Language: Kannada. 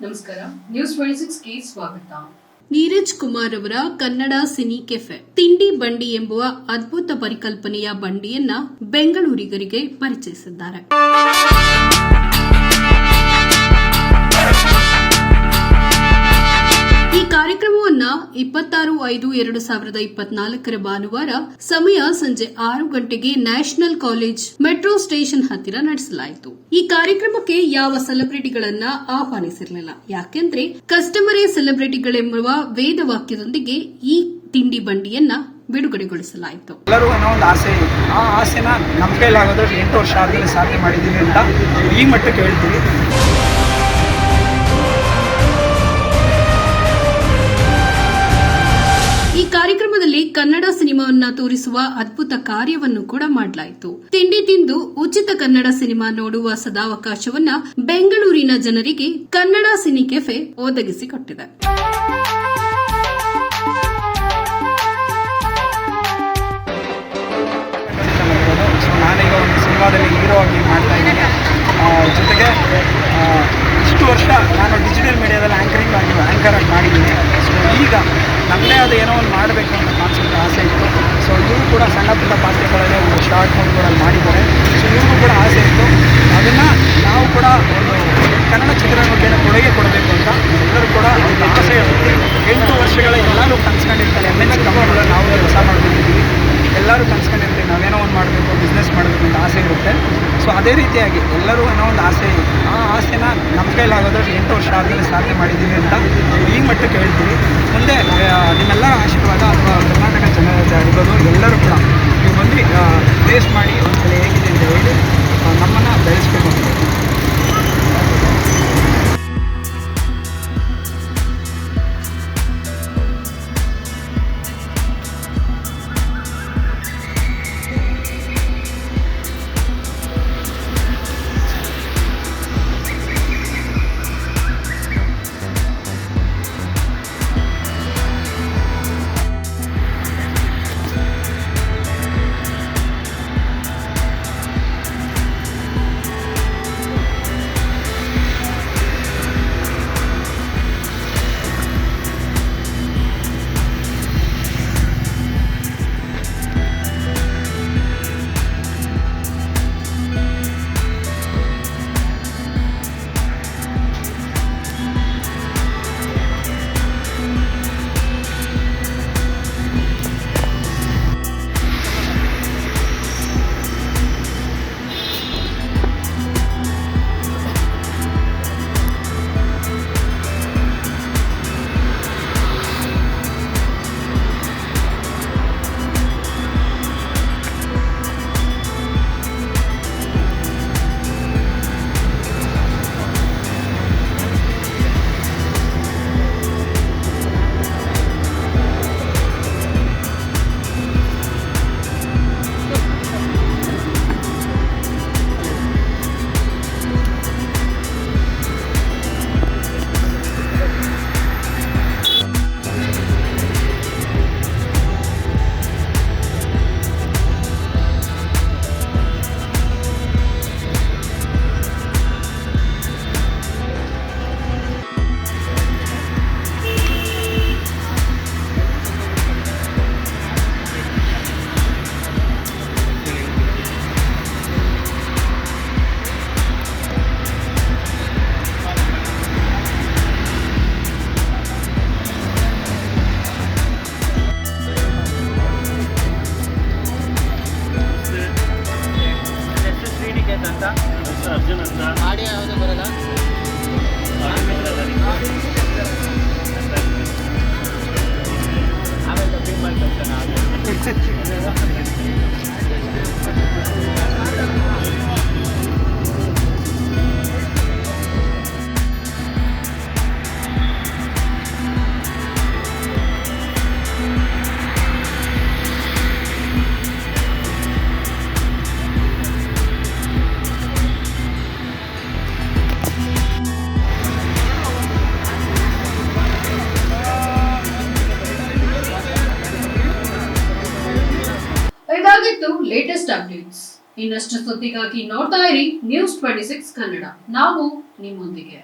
ನಮಸ್ಕಾರ, ನ್ಯೂಸ್ 26ಗೆ ಸ್ವಾಗತ. ನೀರಜ್ ಕುಮಾರ್ ಅವರ ಕನ್ನಡ ಸಿನಿ ಕೆಫೆ ತಿಂಡಿ ಬಂಡಿ ಎಂಬುವ ಅದ್ಭುತ ಪರಿಕಲ್ಪನೆಯ ಬಂಡಿಯನ್ನ ಬೆಂಗಳೂರಿಗರಿಗೆ ಪರಿಚಯಿಸಿದ್ದಾರೆ. ಈ ಕಾರ್ಯಕ್ರಮವನ್ನ 26/5/2024 ಭಾನುವಾರ ಸಮಯ ಸಂಜೆ 6 ಗಂಟೆಗೆ ನ್ಯಾಷನಲ್ ಕಾಲೇಜ್ ಮೆಟ್ರೋ ಸ್ಟೇಷನ್ ಹತ್ತಿರ ನಡೆಸಲಾಯಿತು. ಈ ಕಾರ್ಯಕ್ರಮಕ್ಕೆ ಯಾವ ಸೆಲೆಬ್ರಿಟಿಗಳನ್ನ ಆಹ್ವಾನಿಸಿರಲಿಲ್ಲ. ಯಾಕೆಂದ್ರೆ ಕಸ್ಟಮರೇ ಸೆಲೆಬ್ರಿಟಿಗಳೆಂಬುವ ವೇದ ವಾಕ್ಯದೊಂದಿಗೆ ಈ ತಿಂಡಿ ಬಂಡಿಯನ್ನ ಬಿಡುಗಡೆಗೊಳಿಸಲಾಯಿತು. ಎಲ್ಲರೂ ಅನ್ನೋ ಒಂದು ಆಸೆ, ಆ ಆಸೆನ ನಮ್ಮ ಕೈಲಾಗೋದು 8 ವರ್ಷ ಆದಮೇಲೆ ಸಾಧನೆ ಮಾಡಿದ್ದೀವಿ ಅಂತ ಈ ಮಟ್ಟಕ್ಕೆ ಹೇಳ್ತೀವಿ. ಈ ಕಾರ್ಯಕ್ರಮದಲ್ಲಿ ಕನ್ನಡ ಸಿನಿಮಾವನ್ನ ತೋರಿಸುವ ಅದ್ಭುತ ಕಾರ್ಯವನ್ನು ಕೂಡ ಮಾಡಲಾಯಿತು. ತಿಂಡಿ ತಿಂದು ಉಚಿತ ಕನ್ನಡ ಸಿನಿಮಾ ನೋಡುವ ಸದಾವಕಾಶವನ್ನ ಬೆಂಗಳೂರಿನ ಜನರಿಗೆ ಕನ್ನಡ ಸಿನಿ ಕೆಫೆ ಒದಗಿಸಿಕೊಟ್ಟಿದೆ. ನಾನೀಗ ಒಂದು ಸಿನಿಮಾದಲ್ಲಿ ಹೀರೋ ಆಗಿ ಮಾಡ್ತಾ ಇದ್ದೀನಿ. ಜೊತೆಗೆ ಇಷ್ಟು ವರ್ಷ ನಾನು ಡಿಜಿಟಲ್ ಮೀಡಿಯಾದಲ್ಲಿ ಆ್ಯಂಕರ್ ಆಗಿ ಮಾಡಿದ್ದೀನಿ. ಸೊ ಈಗ ನಮ್ಮದೇ ಆದ ಏನೋ ಒಂದು ಮಾಡಬೇಕು ಅನ್ನೋ ಕಾನ್ಸೆಪ್ಟ್ ಆಸೆ ಇತ್ತು. ಸೊ ಇವರು ಕೂಡ ಸಣ್ಣ ಪುಟ್ಟ ಪಾತ್ರಗಳಲ್ಲೇ ಒಂದು ಶಾರ್ಟ್ ಮೂವಿಗಳಲ್ಲಿ ಮಾಡಿದ್ದಾರೆ. ಸೊ ಇವ್ರಿಗೂ ಕೂಡ ಆಸೆ ಇತ್ತು. ಅದನ್ನು ನಾವು ಕೂಡ ಒಂದು ಕನ್ನಡ ಚಿತ್ರರಂಗಕ್ಕೆ ಕೊಡುಗೆ ಕೊಡಬೇಕು ಅಂತ ಎಲ್ಲರೂ ಕೂಡ ಒಂದು ಆಸೆ ಇರುತ್ತೆ. 8 ವರ್ಷಗಳ ಎಲ್ಲರೂ ಕನ್ಸ್ಕೊಂಡಿರ್ತಾರೆ. MNC ಕಂಪನಿಗಳಲ್ಲಿ ನಾವು ಕೆಲಸ ಮಾಡ್ಕೊಂಡಿದ್ದೀವಿ. ಎಲ್ಲರೂ ಕನ್ಸ್ಕೊಂಡಿರ್ತೀವಿ, ನಾವೇನೋ ಒಂದು ಮಾಡಬೇಕು, ಬಿಸ್ನೆಸ್ ಮಾಡಬೇಕು ಅಂತ ಆಸೆ ಇರುತ್ತೆ. ಸೊ ಅದೇ ರೀತಿಯಾಗಿ ಎಲ್ಲರೂ ಏನೋ ಒಂದು ಆಸೆ, ಆ ಆಸೆನ ನಮ್ಮ ಕೈಲಾಗೋದು 8 ವರ್ಷ ಆದಮೇಲೆ ಸಾಧನೆ ಮಾಡಿದ್ದೀವಿ ಅಂತ ಈ ಮಟ್ಟಕ್ಕೆ ಹೇಳ್ತೀವಿ. ಮುಂದೆ ನಿಮ್ಮೆಲ್ಲರ ಆಶೀರ್ವಾದ ಅಥವಾ ಕರ್ನಾಟಕ ಜನರ ಇರ್ಬೋದು, ಎಲ್ಲರೂ ಕೂಡ ನೀವು ಬಂದು ಟೇಸ್ಟ್ ಮಾಡಿ ಒಂದ್ಸಲ ಹೇಗಿದೆ ಅಂತ ಹೇಳಿ ನಮ್ಮನ್ನು ಬೆಳೆಸಬೇಕು ಅಂತ. ಅರ್ಜುನ್ ಅಂತ ಆಡಿಯೋ ಯಾವುದೂ ಬರಲ್ಲ. ಆಮೇಲೆ ಡಬ್ಬಿಂಗ್ ಮಾಡಿ ಇದಾಗಿತ್ತು ಲೇಟೆಸ್ಟ್ ಅಪ್ಡೇಟ್ಸ್. ಇನ್ನಷ್ಟು ಸುದ್ದಿಗಾಗಿ ನೋಡ್ತಾ ಇರಿ ನ್ಯೂಸ್ 26 ಕನ್ನಡ. ನಾವು ನಿಮ್ಮೊಂದಿಗೆ.